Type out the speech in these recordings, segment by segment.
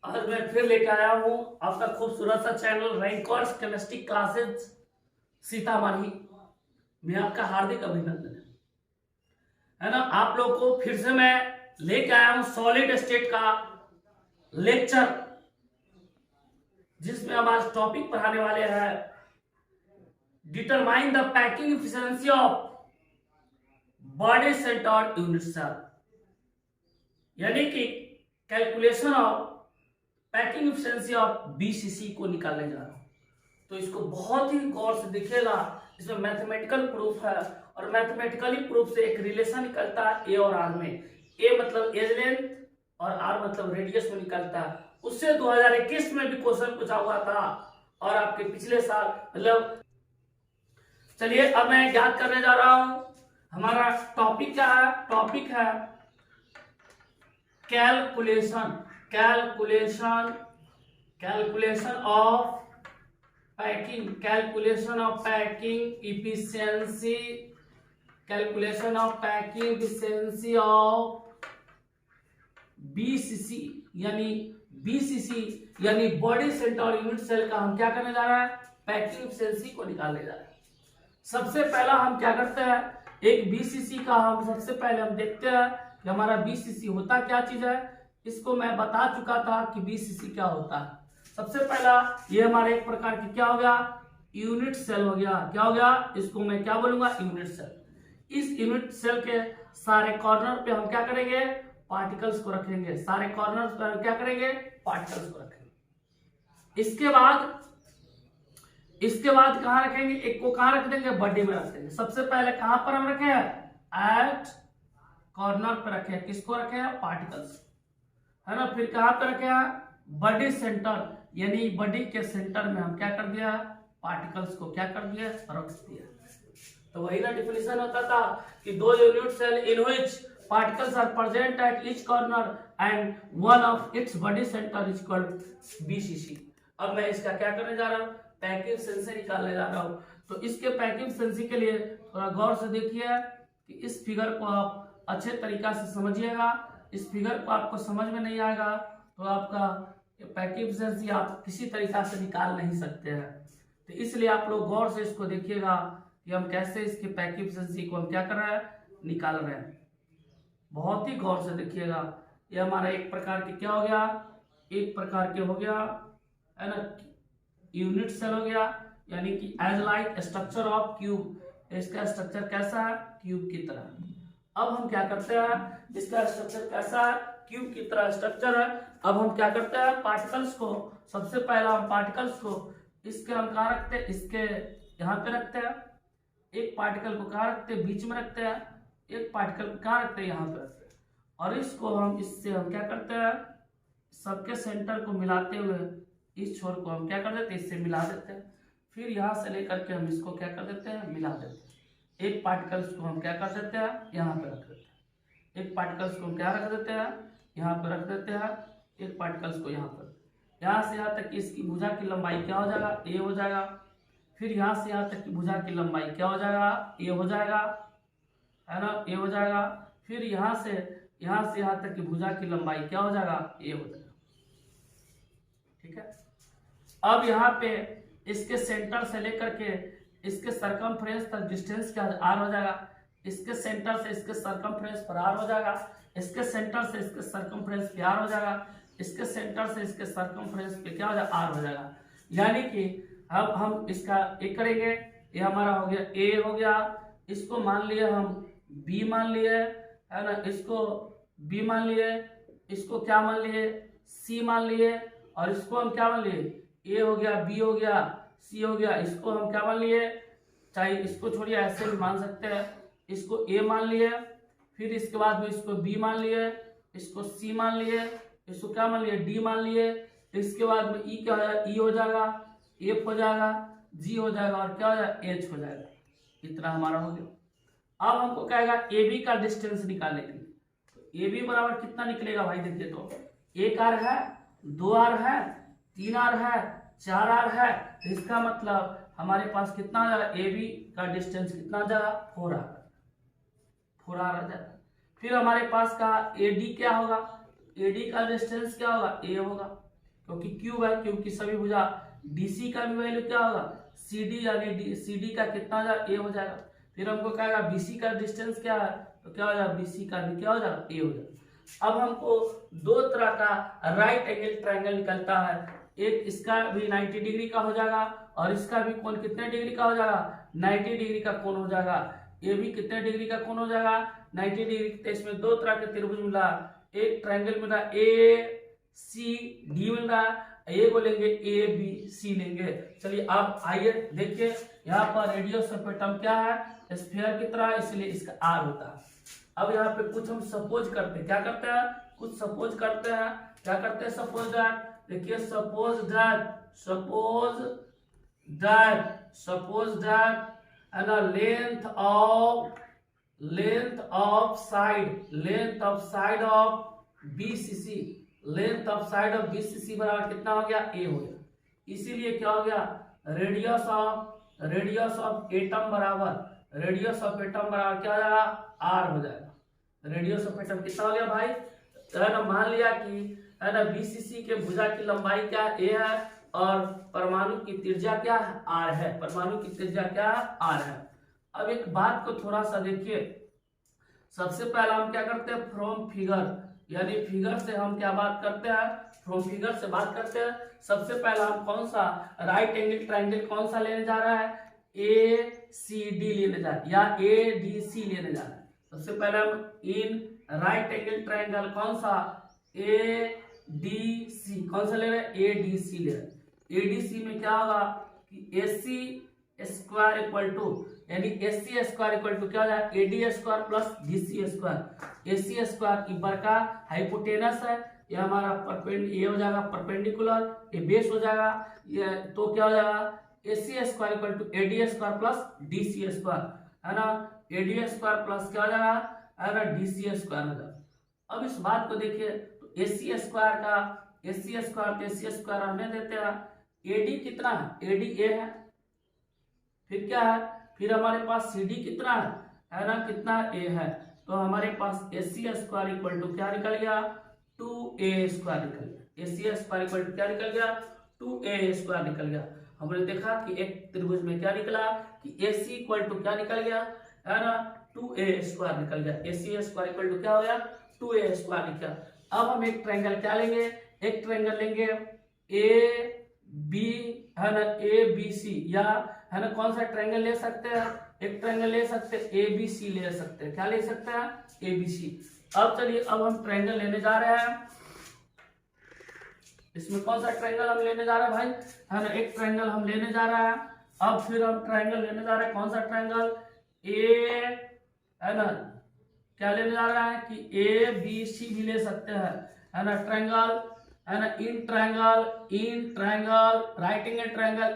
आज मैं फिर लेकर आया हूँ आपका खूबसूरत सा channel rankers chemistry classes Sitamarhi में आपका हार्दिक अभिनंदन है ना। आप लोग को फिर से मैं लेके आया हूँ सॉलिड स्टेट का लेक्चर, जिसमें हम आज टॉपिक पढ़ाने वाले हैं determine the packing efficiency of body centred unit cell, यानी कि calculation of packing efficiency of BCC को निकालने जा रहा हूं। तो इसको बहुत ही गौर से देखिएगा, इसमें मैथमेटिकल प्रूफ है और मैथमेटिकली प्रूफ से एक रिलेशन निकलता है ए और आर में। ए मतलब एज लेंथ और आर मतलब रेडियस में निकलता है। उससे 2021 में भी क्वेश्चन पूछा हुआ था और आपके पिछले साल मतलब। चलिए अब मैं याद करने जा रहा हूं। हमारा टॉपिक क्या है? टॉपिक है calculation of packing efficiency of BCC यानी बॉडी सेंटर यूनिट सेल का हम क्या करने जा रहे हैं? पैकिंग इफिशिएंसी को निकालने जा रहे हैं। सबसे पहला हम क्या करते हैं, एक बीसीसी का हम सबसे पहले हम देखते हैं कि हमारा बीसीसी होता क्या चीज है। इसको मैं बता चुका था कि बीसीसी क्या होता है। सबसे पहला ये हमारे एक प्रकार की क्या हो गया? यूनिट सेल हो गया। क्या हो गया? इसको मैं क्या बोलूंगा? Unit cell. इस यूनिट सेल के सारे कॉर्नर पे हम क्या करेंगे? पार्टिकल्स को रखेंगे। सारे कॉर्नर पे हम क्या करेंगे? पार्टिकल्स को रखेंगे। इसके बाद कहां रखेंगे? एक को कहां रख देंगे? बॉडी में रख देंगे। सबसे पहले कहां पर हम रखे? एट कॉर्नर पर रखे। किसको रखे? पार्टिकल्स, है ना। फिर कहां पे रखे? बॉडी सेंटर, यानी बॉडी के सेंटर में हम क्या कर दिया? पार्टिकल्स को क्या कर दिया? रख दिया। तो वही ना डिफिनेशन होता था कि दो unit cell in which particles are present at each corner and one of its body centre is called BCC. अब मैं इसका क्या करने जा रहा हूं? पैकिंग एफिशिएंसी निकालने जा रहा हूं। तो इसके पैकिंग एफिशिएंसी के लिए थोड़ा गौर से देखिए कि इस फिगर को आप अच्छे तरीका से समझिएगा। इस फिगर को आपको समझ में नहीं आएगा तो आपका पैकिंग एफिशिएंसी आप किसी तरीका से निकाल नहीं सकते हैं। तो इसलिए आप लोग गौर से इसको देखिएगा कि हम कैसे इसकी पैकिंग एफिशिएंसी को हम क्या कर रहे हैं? निकाल रहे हैं। बहुत ही गौर से देखिएगा। ये हमारा एक प्रकार के क्या हो गया? एक प्रकार के हो गया, है ना, यूनिट सेल हो गया, यानी कि as like structure of cube. इसका स्ट्रक्चर कैसा है? क्यूब की तरह। अब हम क्या करते हैं? इसका स्ट्रक्चर कैसा है? क्यूब की तरह स्ट्रक्चर है। अब हम क्या करते हैं? पार्टिकल्स को सबसे पहला हम पार्टिकल्स को इसके हम कहाँ रखते हैं? इसके यहाँ पे रखते हैं। एक पार्टिकल को कहाँ रखते हैं? बीच में रखते हैं। एक पार्टिकल को कहाँ रखते हैं? यहाँ पे रखते हैं। और इसको हम इससे हम क्या करते हैं? सबके सेंटर को मिलाते हुए इस छोर को हम क्या कर देते हैं? इससे मिला देते हैं। फिर यहाँ से लेकर के हम इसको क्या कर देते हैं? मिला देते हैं। एक पार्टिकल्स को हम क्या कर देते हैं? यहाँ पे रख देते हैं। एक पार्टिकल्स को हम क्या रख देते हैं? यहाँ पे रख देते हैं। एक पार्टिकल्स को यहाँ पर, यहाँ से यहाँ तक कि इसकी भुजा की लंबाई क्या हो जाएगा? ए हो जाएगा। फिर यहाँ से यहाँ तक की भुजा की लंबाई क्या हो जाएगा? ए हो जाएगा, है ना, ए हो जाएगा। फिर यहाँ से यहाँ तक की भुजा की लंबाई क्या हो जाएगा? ए हो जाएगा। ठीक है। अब यहाँ पे इसके सेंटर से लेकर के इसके सरकमफ्रेंस तक डिस्टेंस क्या आर हो जाएगा। इसके सेंटर से इसके सरकमफ्रेंस पर आर हो जाएगा। इसके सेंटर से इसके सरकमफ्रेंस पे आर हो जाएगा। इसके सेंटर से इसके सरकमफ्रेंस पे क्या हो जाएगा? आर हो जाएगा। यानी कि अब हम इसका एक करेंगे। ये हमारा हो गया ए हो गया। इसको मान लिए हम बी मान लिए, है ना, इसको बी मान लिए, इसको क्या मान लिए? सी मान लिए। और इसको हम क्या मान लिए? ए हो गया, बी हो गया, सी हो गया। इसको हम क्या मान लिए? चाहे इसको छोड़िए, ऐसे भी मान सकते हैं। इसको ए मान लिए, फिर इसके बाद में इसको बी मान लिए, इसको सी मान लिए, इसको क्या मान लिए? डी मान लिए। इसके बाद में ई क्या हो जाएगा? ई हो जाएगा, एफ हो जाएगा, जी हो जाएगा और क्या हो जाएगा? एच हो जाएगा। इतना हमारा हो गया। अब हमको कहेगा ए बी का डिस्टेंस निकालने के लिए। तो ए बी बराबर कितना निकलेगा भाई? देखिए तो एक आर है, दो आर है, तीन आर है, चार आर है। इसका मतलब हमारे पास कितना आ जाएगा? ए बी का डिस्टेंस कितना आ जाएगा? 4 आर आ जाएगा। फिर हमारे पास का ए डी क्या होगा? ए डी का डिस्टेंस क्या होगा? ए होगा। क्योंकि क्यूब है, क्यूब की सभी भुजा। डीसी का भी वैल्यू क्या होगा, CD यानी CD का कितना हो जाएगा, ए हो जाएगा। फिर हमको कहेगा BC का डिस्टेंस क्या है, तो क्या हो जाएगा, BC का भी क्या हो जाएगा, ए हो जाएगा। अब हमको दो तरह का राइट एंगल ट्रायंगल निकलता है, एक इसका भी 90 डिग्री का हो जाएगा और इसका भी कोण कितने डिग्री का हो जाएगा, 90 डिग्री का कोण हो जाएगा। ये भी कितने डिग्री का कोण हो जाएगा, 90 डिग्री। तो इसमें दो तरह के त्रिभुज मिला, एक ट्रायंगल मिला ACD मिल रहा है, ये बोलेंगे ABC लेंगे। चलिए अब आइए देखिए, यहाँ पर रेडियस ऑफ एटम क्या है, स्फीयर की तरह, इसलिए इसका R होता है। अब यहाँ पे कुछ हम सपोज करते हैं, क्या करते हैं, कुछ सपोज करते हैं। क्या करते हैं, सपोज दैट, देखिए suppose that and length of side of BCC बराबर कितना हो गया, A हो गया। इसीलिए क्या हो गया, रेडियस ऑफ एटम बराबर क्या हो जाएगा, R हो जाएगा। रेडियस ऑफ एटम कितना हो गया भाई, है ना, मान लिया कि है ना BCC के भुजा की लंबाई क्या है, A है, और परमाणु की त्रिज्या क्या है, R है। अब एक बात को थोड़ा सा देखिए, सबसे पहला हम क्या करते हैं, फ्रॉम फिगर, यानी फिगर से हम क्या बात करते हैं, सबसे पहला हम कौन सा राइट एंगल ट्रायंगल कौन सा लेने जा रहा है, ACD लेने जा रहा है या ADC लेने जा रहा है। सबसे पहले हम इन राइट एंगल ट्रायंगल कौन सा, ADC, कौन सा ले रहे हैं, ADC ले रहे हैं। ADC में क्या होगा कि AC स्क्वायर इक्वल टू, यानी AC स्क्वायर इक्वल टू क्या हो जाएगा, AD square plus BC square. AC square ईबर का हाइपोटेनस है, ये हमारा ये हो जाएगा परपेंडिकुलर, ये बेस हो जाएगा, ये तो क्या हो जाएगा, AC square equal to AD square plus DC square, है ना, AD स्क्वायर प्लस क्या हो जाएगा, है ना, DC स्क्वायर हो जाएगा। अब इस बात को देखिए, तो AC स्क्वायर हमें देते हैं, AD कितना है, AD A है, फिर क्या है, फिर हमारे पास CD कितना है ना, कितना A है, तो हमारे पास AC स्क्वायर इक्वल टू क्या निकल गया, 2A स्क्वायर निकल गया। AC स्क्वायर इक्वल टू क्या निकल गया, 2A स्क्वायर निकल गया। हमने देखा कि एक त्रिभुज में क्या निकला कि AC इक्वल टू क्या निकल गया, है ना, 2A स्क्वायर निकल गया। AC स्क्वायर इक्वल टू क्या हो गया, 2A स्क्वायर निकला। अब हम एक ट्रायंगल क्या लेंगे, एक ट्रायंगल लेंगे AB, है ना, ABC, या है ना कौन सा ट्रायंगल ले सकते हैं, एक ट्रायंगल ले सकते हैं ABC ले सकते हैं, क्या ले सकते हैं, ABC। अब चलिए, अब हम ट्रायंगल लेने जा रहे हैं, इसमें कौन सा ट्रायंगल हम लेने जा रहे हैं भाई, है ना, एक ट्रायंगल हम लेने जा रहे हैं। अब फिर हम ट्रायंगल लेने जा रहे हैं, कौन सा ट्रायंगल, है ना, क्या लेने जा रहा है कि ABC भी ले सकते हैं, है ना, ट्रायंगल, है ना, in triangle right angle triangle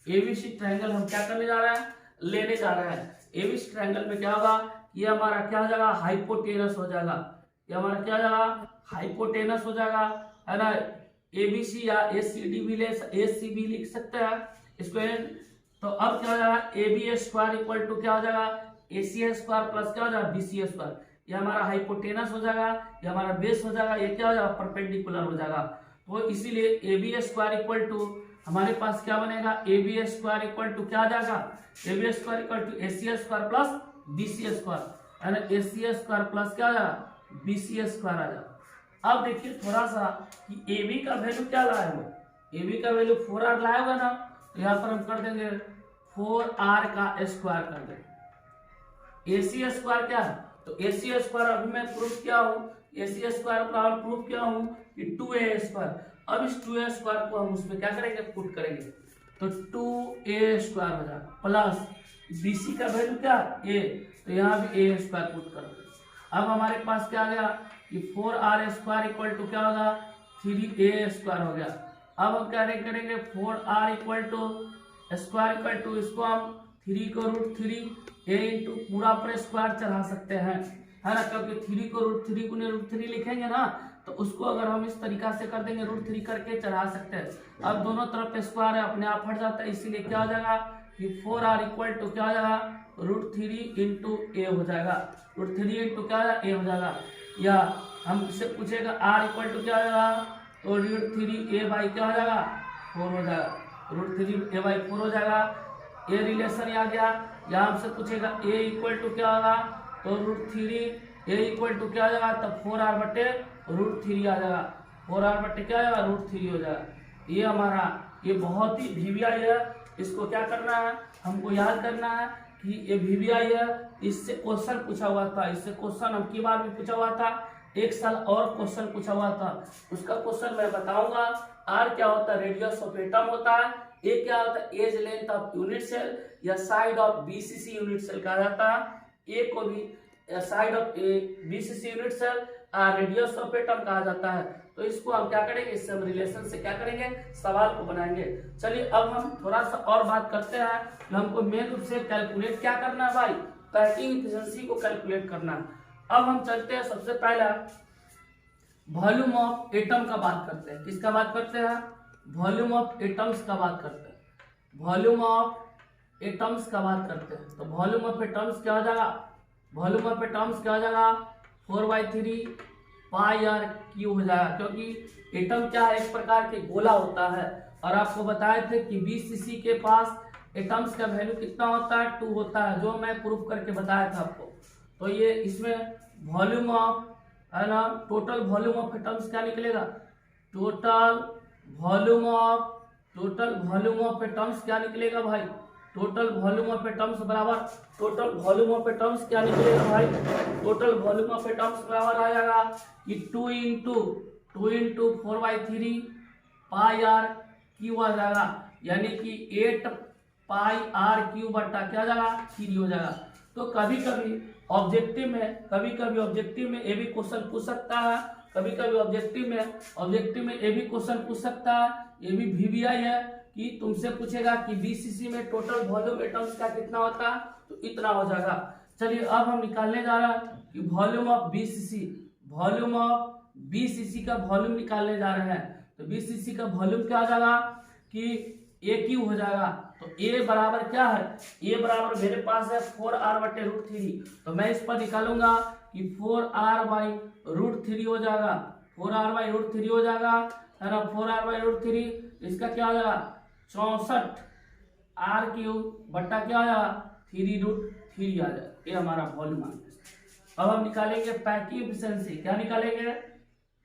ABC triangle हम क्या करने जा रहे हैं, लेने जा रहे हैं। ABC ट्रायंगल में क्या होगा, ये हमारा क्या हो जाएगा, हाइपोटेनस हो जाएगा, ये हमारा क्या हो जाएगा, हाइपोटेनस हो जाएगा, है ना। ABC या ACB लिख सकते हैं इसको। तो अब क्या हो जाएगा, AB स्क्वायर इक्वल टू क्या हो जाएगा, AC स्क्वायर प्लस क्या हो जाएगा, BC स्क्वायर। ये हमारा हाइपोटेनस हो जाएगा, ये हमारा बेस हो जाएगा, ये क्या हो जाएगा, परपेंडिकुलर हो जाएगा। तो इसीलिए AB स्क्वायर इक्वल टू हमारे पास क्या बनेगा, AB स्क्वायर इक्वल टू क्या आ जाएगा, AB square equal to AC square plus BC square, है ना, AC स्क्वायर प्लस क्या आ जाएगा, BC स्क्वायर आ जाएगा। अब देखिए थोड़ा सा कि AB का वैल्यू क्या लाया हो, AB का वैल्यू 4R लाया होगा ना, तो यहाँ पर हम कर देंगे 4R का स्क्वायर कर देंगे। AC स्क्वायर क्या है, तो AC स्क्वायर अभी मैं प्रूफ किया हूँ, AC स्क्वायर पर प्रूफ किया हूँ कि 2A स्क्वायर। अब इस 2A स्क्वायर को हम उसमें क्या करेंगे, पुट करेंगे, तो 2A स्क्वायर हो जाएगा प्लस BC का वैल्यू क्या A, तो यहाँ भी A स्क्वायर पुट कर देंगे। अब हमारे पास क्या आ गया कि 4R स्क्वायर इक्वल टू क्या होगा, 3A स्क्वायर हो गया। अब हम क्या करेंगे, 4R equal to square equal to, इसको हम 3 को √3 A इंटू पूरा पर स्क्वायर चढ़ा सकते हैं, है ना, क्योंकि 3 को √3 गुने √3 लिखेंगे ना, तो उसको अगर हम इस तरीका से कर देंगे, √3 करके चढ़ा सकते हैं। अब दोनों तरफ स्क्वायर है, अपने आप हट जाता है, इसीलिए क्या हो जाएगा कि 4R इक्वल टू क्या हो जाएगा, √3 इंटू A हो जाएगा, √3 इंटू क्या A हो जाएगा। या हम इससे पूछेगा R इक्वल टू क्या हो जाएगा, तो √3a/4 क्या हो जाएगा, 4 हो जाएगा, √3a/4 हो जाएगा। ये रिलेशन आ गया। यहाँ हमसे पूछेगा a इक्वल टू क्या होगा, तो √3 a इक्वल टू क्या हो जाएगा, तब 4r/√3 आ जाएगा, 4r/ क्या आएगा, √3 हो जाएगा। ये हमारा ये बहुत ही वीवीआई है, इसको क्या करना है, हमको याद करना है कि ये वीवीआई है। इससे क्वेश्चन पूछा हुआ था, इससे क्वेश्चन अब की बार भी पूछा हुआ था, एक साल और क्वेश्चन पूछा हुआ था, उसका क्वेश्चन मैं बताऊंगा। आर क्या होता है, रेडियस ऑफ एटम होता है। ए क्या होता है, edge length of unit cell या side of BCC unit cell कहा जाता है। ए को भी side of BCC unit cell radius of atom कहा जाता है। तो इसको हम क्या करेंगे, इससे हम रिलेशन से क्या करेंगे, सवाल को बनाएंगे। चलिए अब हम थोड़ा सा और बात करते हैं कि हमको मेन रूप से कैलकुलेट क्या करना है भाई, पैकिंग एफिशिएंसी को कैलकुलेट करना है। अब हम चलते हैं, सबसे पहला वॉल्यूम ऑफ एटम का बात करते हैं। किसका बात करते हैं, वॉल्यूम ऑफ एटम्स का बात करते हैं, वॉल्यूम ऑफ एटम्स का बात करते हैं। तो वॉल्यूम ऑफ एटम्स क्या हो जाएगा, वॉल्यूम ऑफ एटम्स क्या हो जाएगा, 4/3 πr³ हो जाएगा, क्योंकि एटम क्या है, एक प्रकार के गोला होता है। और आपको बताए थे कि बीसीसी के पास एटम्स का वैल्यू कितना होता है, 2 होता है, जो मैं प्रूफ करके बताया था आपको। तो ये इसमें वॉल्यूम ऑफ है ना, टोटल वॉल्यूम ऑफ एटम्स क्या निकलेगा, टोटल वॉल्यूम ऑफ एटम्स क्या निकलेगा भाई, टोटल वॉल्यूम ऑफ एटम्स बराबर, टोटल वॉल्यूम ऑफ एटम्स क्या निकलेगा भाई, टोटल वॉल्यूम ऑफ एटम्स बराबर आ जाएगा कि 2 × 4/3 πr³ आ जाएगा, यानी कि 8 πr³ बटा क्या आ जाएगा, 3 हो जाएगा। तो कभी कभी ऑब्जेक्टिव में ये भी क्वेश्चन पूछ सकता है, कभी कभी ऑब्जेक्टिव में ये भी क्वेश्चन पूछ सकता है। ये भी वीवीआई है कि तुमसे पूछेगा कि बीसीसी में टोटल वॉल्यूम एटम्स का कितना होता है, तो इतना हो जाएगा। चलिए अब हम निकालने जा रहे हैं कि वॉल्यूम ऑफ बीसीसी का वॉल्यूम निकालने जा रहे हैं। तो बीसीसी का वॉल्यूम क्या हो जाएगा कि AQ हो जाएगा। तो A बराबर क्या है, A बराबर मेरे पास है 4r/√3, तो मैं इस पर निकालूंगा कि 4r/√3 हो जाएगा, 4r/√3 हो जाएगा, है ना, 4r/√3 इसका क्या हो जाएगा, 64r³ बट्टा क्या हो जाएगा, 3√3 आ जाएगा। ये हमारा वॉल्यूम आ गया। अब हम निकालेंगे पैकिंग एफिशिएंसी। क्या निकालेंगे,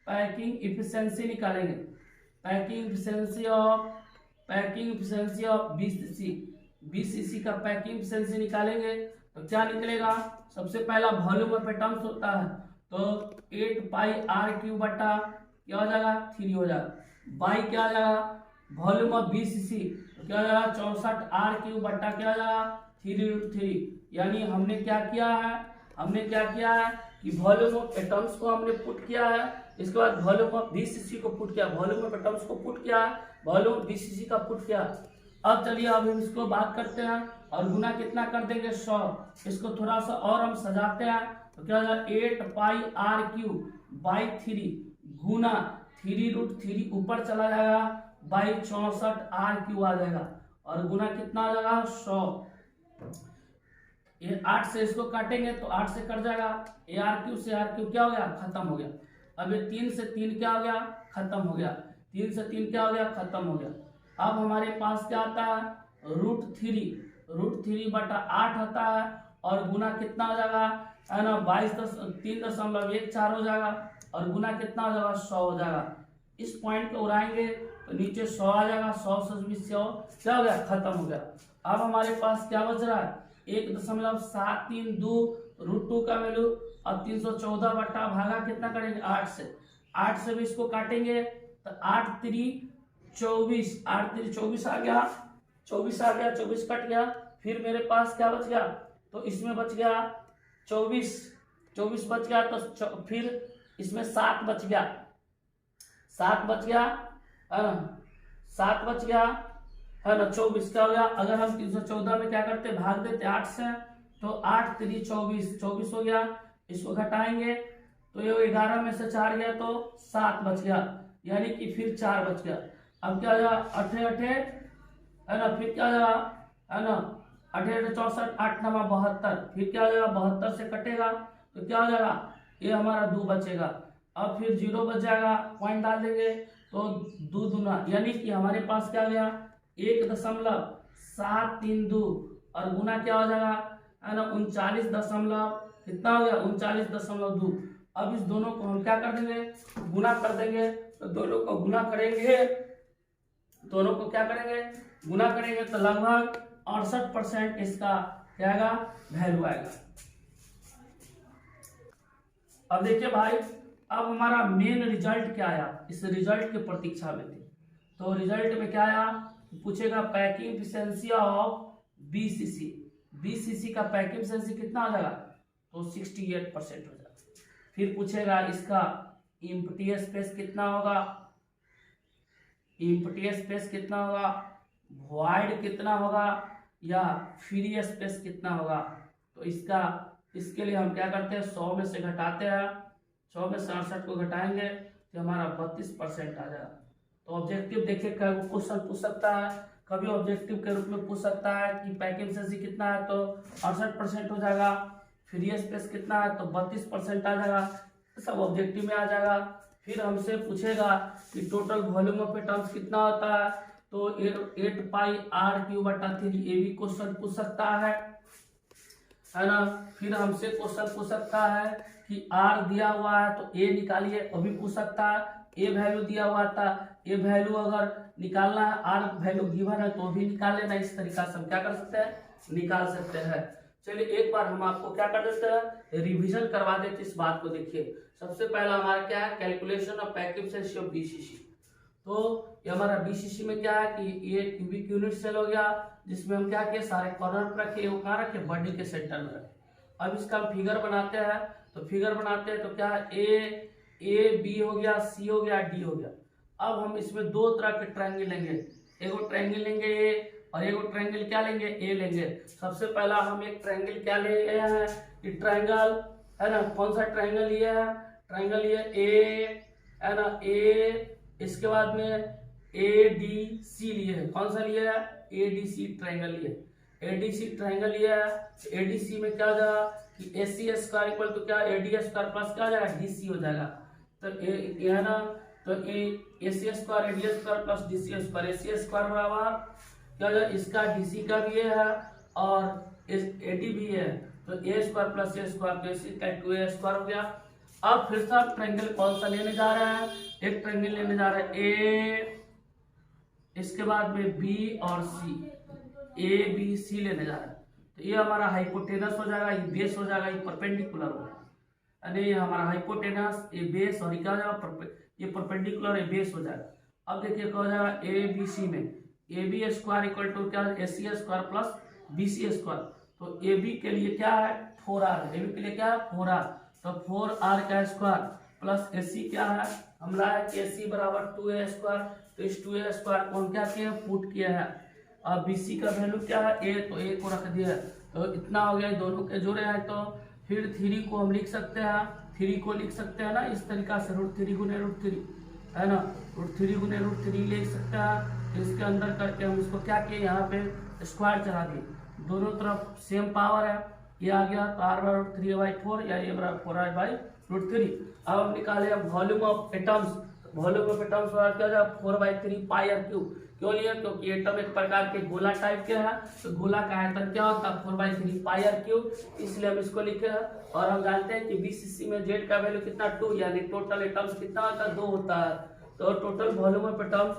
पैकिंग एफिशिएंसी निकालेंगे, पैकिंग एफिशिएंसी ऑफ बीसीसी का पैकिंग एफिशिएंसी निकालेंगे। तो क्या निकलेगा, सबसे पहला वॉल्यूम ऑफ एटम्स होता है, तो 8 πr³ बटा क्या हो जाएगा, 3 हो जाएगा, बाई क्या हो जाएगा, वॉल्यूम ऑफ बीसीसी तो क्या हो जाएगा, 64r³ बटा क्या हो जाएगा, 3√3। यानी हमने क्या किया है कि वॉल्यूम ऑफ एटम्स को हमने पुट किया है, इसके बाद वॉल्यूम ऑफ बीसीसी को पुट किया, वॉल्यूम ऑफ एटम्स को पुट किया, वॉल्यूम ऑफ बीसीसी का पुट किया। अब चलिए अब हम इसको बात करते हैं और गुना कितना कर देंगे, 100। इसको थोड़ा सा और हम सजाते हैं, तो क्या हो जाएगा, 8 πr³ गुना 3√3 ऊपर चला जाएगा बाई 64r³ आ जाएगा, और गुना कितना आ जाएगा, 100। ये 8 से इसको काटेंगे तो 8 से कट जाएगा, AR³ से AR³ क्या हो गया, खत्म हो गया। अब ये 3 से 3 क्या हो गया, खत्म हो गया, 3 से 3 क्या हो गया, खत्म हो गया। अब हमारे पास क्या आता है, √3 बटा 8 आता है, और गुना कितना हो जाएगा, है ना, 3.14 हो जाएगा, और गुना कितना हो जाएगा, 100 हो जाएगा। इस पॉइंट को उड़ाएंगे तो नीचे 100 आ जाएगा, 100 से 100 क्या हो गया, खत्म हो गया। अब हमारे पास क्या बच रहा है, 1.732 √2 का वैल्यू, और 314 बटा भागा कितना करेंगे, 8 से भी इसको काटेंगे तो 8 3 24 आ गया, 24 कट गया। फिर मेरे पास क्या बच गया, तो इसमें बच गया 24 बच गया, तो फिर इसमें 7 बच गया, है ना, 24 क्या हो गया। अगर हम 314 में क्या करते, भाग देते 8 से, तो 8 3 24 हो गया। इसको घटाएंगे तो ये 11 में से 4 गया तो 7 बच गया, यानी कि फिर 4 बच गया। अब क्या हो जाएगा, 8 है ना, फिर क्या हो जाएगा, है ना, 8 64 8 9 72, फिर क्या हो जाएगा, 72 से कटेगा तो क्या हो जाएगा, ये हमारा 2 बचेगा। अब फिर 0 बच जाएगा, पॉइंट डाल देंगे तो 2 दूना यानी कि हमारे पास क्या गया 1.732 और गुना क्या हो जाएगा है ना 39 दशमलव कितना हो गया 39.2। अब इस दोनों को हम क्या कर देंगे गुना कर देंगे। तो दोनों को गुना करेंगे दोनों को क्या करेंगे गुना करेंगे तो लगभग 68% इसका क्या आएगा वैल्यू आएगा। अब देखिए भाई अब हमारा मेन रिजल्ट क्या आया इस रिजल्ट की प्रतीक्षा में थी। तो रिजल्ट में क्या आया पूछेगा पैकिंग एफिशिएंसी ऑफ बीसीसी का पैकिंग एफिशिएंसी कितना हो जाएगा तो 68% हो जाएगा। फिर पूछेगा इसका एम्प्टी स्पेस कितना होगा एम्प्टी स्पेस कितना होगा वॉइड कितना होगा या फ्री स्पेस कितना होगा। तो इसके लिए हम क्या करते हैं 100 में से घटाते हैं 100 में से 68 को घटाएंगे तो हमारा 32% आ जाएगा। तो ऑब्जेक्टिव देखिए क्वेश्चन पूछ सकता है कभी ऑब्जेक्टिव के रूप में पूछ सकता है कि पैकिंग एफिशिएंसी कितना है तो 68% हो जाएगा फ्री स्पेस कितना है तो 32% आ जाएगा सब ऑब्जेक्टिव में आ जाएगा। फिर हमसे पूछेगा कि टोटल वॉल्यूम ऑफ एटम्स कितना होता है तो 8πr³/3 ये भी क्वेश्चन पूछ सकता है ना। फिर हमसे क्वेश्चन पूछ सकता है कि r दिया हुआ है तो a निकालिए अभी पूछ सकता है a वैल्यू दिया हुआ था a वैल्यू अगर निकालना है r वैल्यू गिवन है तो भी निकाल लेना। इस तरीका से हम क्या कर सकते हैं निकाल सकते हैं। चलिए एक बार हम आपको क्या कर देते हैं रिवीजन करवा देते इस बात को। देखिए सबसे पहला हमारा क्या है calculation of packing efficiency of BCC. तो ये हमारा बीसीसी में क्या है कि ये क्यूबिक यूनिट सेल हो गया जिसमें हम क्या किए सारे कॉर्नर पर रखे वो कहाँ रखे बॉडी के सेंटर में रखे। अब इसका हम फिगर बनाते हैं तो फिगर बनाते हैं तो क्या है ए बी हो गया सी हो गया डी हो गया। अब हम इसमें दो तरह के ट्रायंगल लेंगे एगो ट्रायंगल लेंगे ए और एगो ट्रायंगल क्या लेंगे ए लेंगे। सबसे पहला हम एक ट्रायंगल क्या ले रहे हैं ये ट्रायंगल है ना कौन सा ट्रायंगल ये है ट्रायंगल ये ए है ना ए इसके बाद में ADC लिए है कौन सा लिए है ADC ट्रायंगल लिए ADC ट्रायंगल लिए है। ADC में क्या हो जाएगा कि AC² इक्वल टू क्या AD² प्लस क्या हो जाएगा DC हो जाएगा। तो ये है ना तो AC² AD² plus DC² AC² बराबर क्या हो जाएगा इसका DC का भी है और AD भी है तो A² प्लस A² तो AC का 2A² हो गया। अब फिर से आप ट्रायंगल कौन सा लेने जा रहे हैं एक ट्रायंगल लेने जा रहे हैं ए इसके बाद में बी और सी ABC लेने जा रहे हैं। तो ये हमारा हाइपोटेनस हो जाएगा ये बेस हो जाएगा ये परपेंडिकुलर हो जाएगा यानी ये हमारा हाइपोटेनस ये बेस और क्या हो जाएगा ये परपेंडिकुलर ये बेस हो जाएगा। अब देखिए क्या हो जाएगा ABC में AB² इक्वल टू क्या AC² प्लस BC²। तो AB के लिए क्या है 4R AB के लिए क्या है 4R तो 4R का स्क्वायर प्लस AC क्या है हम लाए कि AC बराबर 2A² तो इस 2A² को हम क्या किए पुट किया है। अब BC का वैल्यू क्या है A तो A को रख दिया तो इतना हो गया दोनों के जोड़े हैं। तो फिर 3 को हम लिख सकते हैं 3 को लिख सकते हैं ना इस तरीका से √3 गुने √3 है ना √3 गुने √3 लिख सकते हैं। तो इसके अंदर करके हम इसको क्या किए यहाँ पे स्क्वायर चढ़ा दिए दोनों तरफ सेम पावर है ये आ गया तो r/3/4 या ये बराबर 4r/√3। अब हम निकाले volume of atoms volume of atoms क्या जाएगा 4/3πr³ क्यों लिए क्योंकि एटम एक प्रकार के गोला टाइप के है तो गोला का आयतन क्या होता है 4/3πr³ इसलिए हम इसको लिखे हैं। और हम जानते हैं कि बीसीसी में जेड का वैल्यू कितना 2 यानी टोटल एटम्स कितना होता है 2 होता है। तो टोटल वॉल्यूम ऑफ एटम्स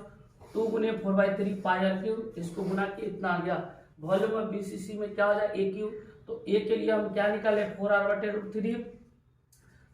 2 गुने 4/3πr³ इसको गुना के इतना आ गया। वॉल्यूम ऑफ बीसीसी में क्या हो जाए AQ तो A के लिए हम क्या निकाले 4r/√3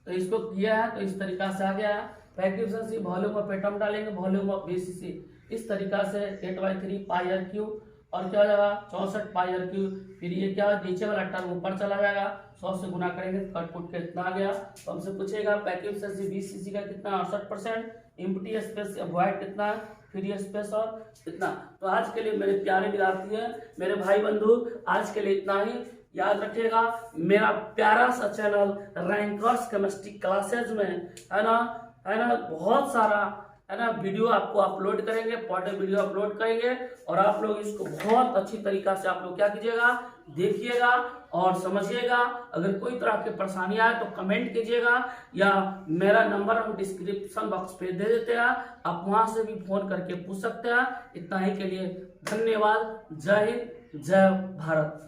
तो इसको किया है तो इस तरीका से आ गया है। Packing efficiency volume of atom डालेंगे वॉल्यूम ऑफ बीसीसी इस तरीका से 8/3πr³ और क्या हो जाएगा 64πr³। फिर ये क्या नीचे वाला टर्म ऊपर चला जाएगा 100 से गुना करेंगे तो कट के इतना आ गया। तो हमसे पूछेगा पैकिंग एफिशिएंसी बीसीसी का कितना 68% एम्प्टी स्पेस वॉइड कितना है फ्री स्पेस और इतना। तो आज के लिए मेरे प्यारे विद्यार्थी हैं मेरे भाई बंधु आज के लिए इतना ही। याद रखिएगा मेरा प्यारा सा चैनल रैंकर्स केमिस्ट्री क्लासेज में है ना बहुत सारा है ना, वीडियो आपको अपलोड करेंगे, पॉडकास्ट वीडियो अपलोड करेंगे, और आप लोग इसको बहुत अच्छी तरीका से आप लोग क्या कीजिएगा, देखिएगा और समझिएगा। अगर कोई तरह की परेशानी आए तो कमेंट कीजिएगा, या मेरा नंबर हम डिस्क्रिप्शन बॉक्स पे दे देते हैं, आप वहां से भी फोन करके पूछ सकते हैं। इतना ही के लिए धन्यवाद। जय हिंद, जय भारत।